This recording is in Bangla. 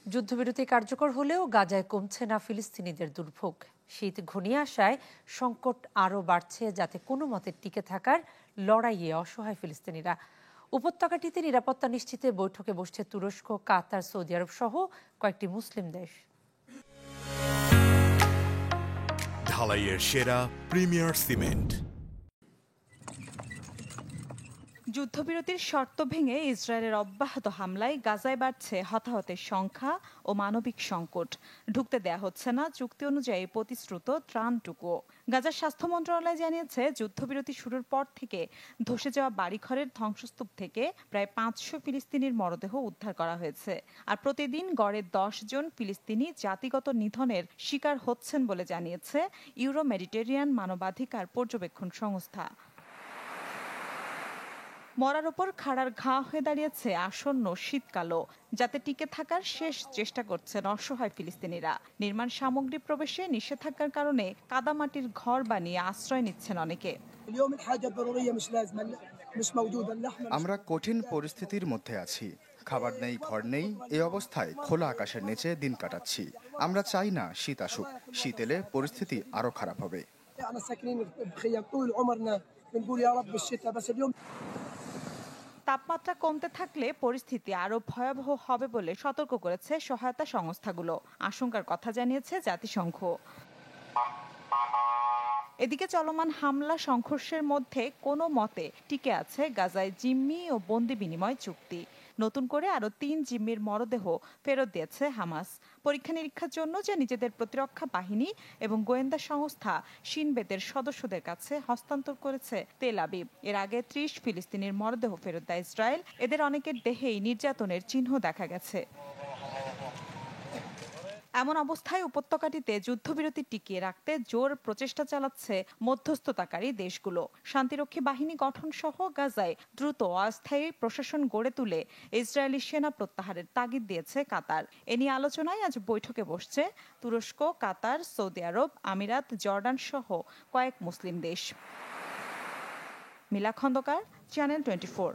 যুদ্ধবিরতি কার্যকর হলেও গাজায় কমছে না ফিলিস্তিনিদের দুর্ভোগ। শীত ঘনিয়ে আসায় সংকট আরও বাড়ছে, যাতে কোনো মতে টিকে থাকার লড়াইয়ে অসহায় ফিলিস্তিনিরা। উপত্যকাটিতে নিরাপত্তা নিশ্চিতে বৈঠকে বসছে তুরস্ক, কাতার, সৌদি আরব সহ কয়েকটি মুসলিম দেশ। ঢালাইয়ের সেরা প্রিমিয়ার সিমেন্ট। যুদ্ধবিরতির শর্ত ভেঙে ইসরায়েলের অব্যাহত হামলায় গাজায় বাড়ছে হতাহতের সংখ্যা ও মানবিক সংকট। ঢুকতে দেয়া হচ্ছে না চুক্তি অনুযায়ী প্রতিশ্রুত ত্রাণটুকুও। গাজার স্বাস্থ্য মন্ত্রণালয় জানিয়েছে, যুদ্ধবিরতি শুরুর পর থেকে ধসে যাওয়া বাড়িঘরের ধ্বংসস্তূপ থেকে প্রায় 500 ফিলিস্তিনির মরদেহ উদ্ধার করা হয়েছে। আর প্রতিদিন গড়ে 10 জন ফিলিস্তিনি জাতিগত নিধনের শিকার হচ্ছেন বলে জানিয়েছে ইউরো মেডিটেরিয়ান মানবাধিকার পর্যবেক্ষণ সংস্থা। মরার ওপর খাড়ার ঘা হয়ে দাঁড়িয়েছে আসন্ন শীতকালও, যাতে টিকে থাকার শেষ চেষ্টা করছেন অসহায় ফিলিস্তিনিরা। নির্মাণ সামগ্রী প্রবেশে নিষেধাজ্ঞার কারণে কাদামাটির ঘর বানিয়ে আশ্রয় নিচ্ছেন অনেকে। আমরা কঠিন পরিস্থিতির মধ্যে আছি, খাবার নেই, ঘর নেই। এই অবস্থায় খোলা আকাশের নিচে দিন কাটাচ্ছি। আমরা চাই না শীত আসুক। শীত এলে পরিস্থিতি আরো খারাপ হবে। তাপমাত্রা কমতে থাকলে পরিস্থিতি আরো ভয়াবহ হবে বলে সতর্ক করেছে সহায়তা সংস্থাগুলো। আশঙ্কার কথা জানিয়েছে জাতিসংঘ। এদিকে চলমান হামলা সংঘর্ষের মধ্যে কোনো মতে টিকে আছে গাজায় জিম্মি ও বন্দি বিনিময় চুক্তি। নতুন করে আরো 3 জিম্মির মরদেহ ফেরত দিয়েছে হামাস, পরীক্ষা নিরীক্ষার জন্য, যা নিজেদের প্রতিরক্ষা বাহিনী এবং গোয়েন্দা সংস্থা শিন বেতের সদস্যদের কাছে হস্তান্তর করেছে তেল আবিব। এর আগে 30 ফিলিস্তিনির মরদেহ ফেরত দেয় ইসরায়েল। এদের অনেকের দেহেই নির্যাতনের চিহ্ন দেখা গেছে। এমন অবস্থায় উপত্যকাটিতে যুদ্ধবিরতি টিকিয়ে রাখতে জোর প্রচেষ্টা চালাচ্ছে মধ্যস্থতাকারী দেশগুলো। শান্তিরক্ষী বাহিনী গঠন সহ গাজায় দ্রুত অস্থায়ী প্রশাসন গড়ে তুলে ইসরায়েলি সেনা প্রত্যাহারের তাগিদ দিয়েছে কাতার। এ নিয়ে আলোচনায় আজ বৈঠকে বসছে তুরস্ক, কাতার, সৌদি আরব, আমিরাত, জর্ডান সহ কয়েক মুসলিম দেশ। মিলা খন্দকার, চ্যানেল 24।